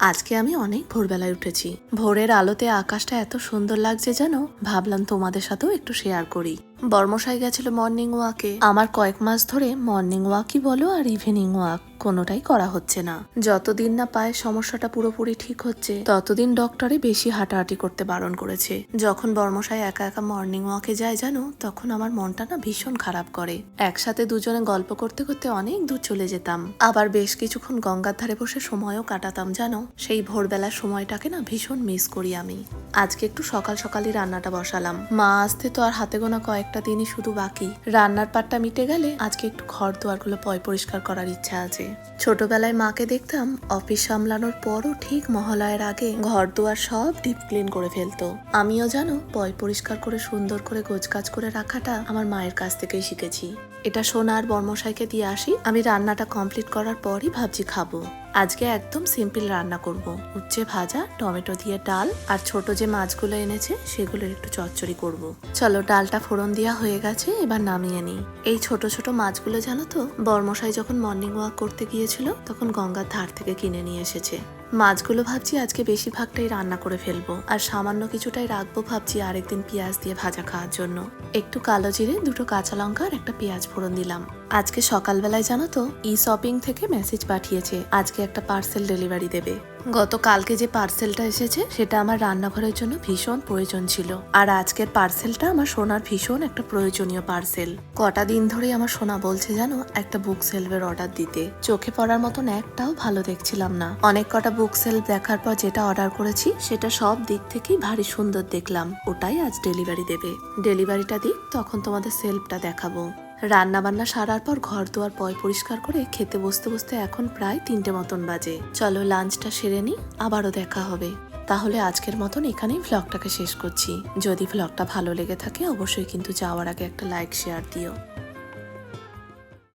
আজকে আমি অনেক ভোরবেলায় উঠেছি। ভোরের আলোতে আকাশটা এত সুন্দর লাগছে যেন ভাবলাম তোমাদের সাথেও একটু শেয়ার করি। বর্মশাই গেছিল মর্নিং ওয়াকে। আমার কয়েক মাস ধরে মর্নিং ওয়াকই বলো আর ইভিনিং ওয়াক কোনোটাই করা হচ্ছে না। যতদিন না পায়ের সমস্যাটা পুরোপুরি ঠিক হচ্ছে ততদিন ডক্টরে বেশি হাঁটাহাঁটি করতে বারণ করেছে। যখন বর্মশাই একা একা মর্নিং ওয়াকে যায় জানো, তখন আমার মনটা না ভীষণ খারাপ করে। একসাথে দুজনে গল্প করতে করতে অনেক দূর চলে যেতাম, আবার বেশ কিছুক্ষণ গঙ্গার ধারে বসে সময়ও কাটাতাম জানো। সেই ভোরবেলার সময়টাকে না ভীষণ মিস করি আমি। আজকে একটু সকাল সকালই রান্নাটা বসালাম। মা আসতে তো আর হাতে গোনা কয়েকটা দিনই শুধু বাকি। রান্নার পাটটা মিটে গেলে আজকে একটু ঘর দুয়ারগুলো পরিষ্কার করার ইচ্ছা আছে। ছোটবেলায় মাকে দেখতাম অফিস সামলানোর পরও ঠিক মহালয়ের আগে ঘর দুয়ার সব ডিপ ক্লিন করে ফেলতো। আমিও জানো পরিষ্কার করে সুন্দর করে গোছগাছ করে রাখাটা আমার মায়ের কাছ থেকেই শিখেছি। এটা সোনার বর্মশাইকে দিয়ে আসি, আমি রান্নাটা কমপ্লিট করার পরই ভাবছি খাবো। আজকে একদম সিম্পল রান্না করব। উচ্ছে ভাজা, টমেটো দিয়ে ডাল, আর ছোট যে মাছগুলো এনেছে সেগুলোর একটু চচ্চড়ি করব। চলো, ডালটা ফোড়ন দেওয়া হয়ে গেছে, এবার নামিয়ে নিই। এই ছোট ছোট মাছগুলো জানো তো, বর্মশাই যখন মর্নিং ওয়াক করতে গিয়েছিল তখন গঙ্গার ধার থেকে কিনে নিয়ে এসেছে। মাছগুলো ভাবছি আজকে বেশিরভাগটাই রান্না করে ফেলবো, আর সামান্য কিছুটাই রাখবো ভাবছি আরেকদিন পেঁয়াজ দিয়ে ভাজা খাওয়ার জন্য। একটু কালো জিরে, দুটো কাঁচা লঙ্কা আর একটা পেঁয়াজ ফোড়ন দিলাম। আজকে সকালবেলায় জানো তো ই শপিং থেকে মেসেজ পাঠিয়েছে আজকে একটা পার্সেল ডেলিভারি দেবে। গতকালকে যে পার্সেলটা এসেছে সেটা আমার রান্নাঘরের জন্য ভীষণ প্রয়োজন ছিল, আর আজকের পার্সেলটা আমার সোনার ভীষণ একটা প্রয়োজনীয় পার্সেল। কটা দিন ধরেই আমার সোনা বলছে জানো একটা বুক সেলফের অর্ডার দিতে। চোখে পড়ার মতন একটাও ভালো দেখছিলাম না। অনেক কটা বুক সেলফ দেখার পর যেটা অর্ডার করেছি সেটা সব দিক থেকেই ভারী সুন্দর দেখলাম। ওটাই আজ ডেলিভারি দেবে। ডেলিভারিটা দিক তখন তোমাদের সেলফটা দেখাবো। রান্না বান্না সারার পর ঘর দুয়ার পরিষ্কার করে খেতে বসতে বসতে এখন প্রায় 3টে মতন বাজে। চলো লাঞ্চটা সেরে নি, আবারও দেখা হবে। তাহলে আজকের মতন এখানেই ভ্লগটাকে শেষ করছি। যদি ভ্লগটা ভালো লেগে থাকে অবশ্যই কিন্তু যাওয়ার আগে একটা লাইক শেয়ার দিও।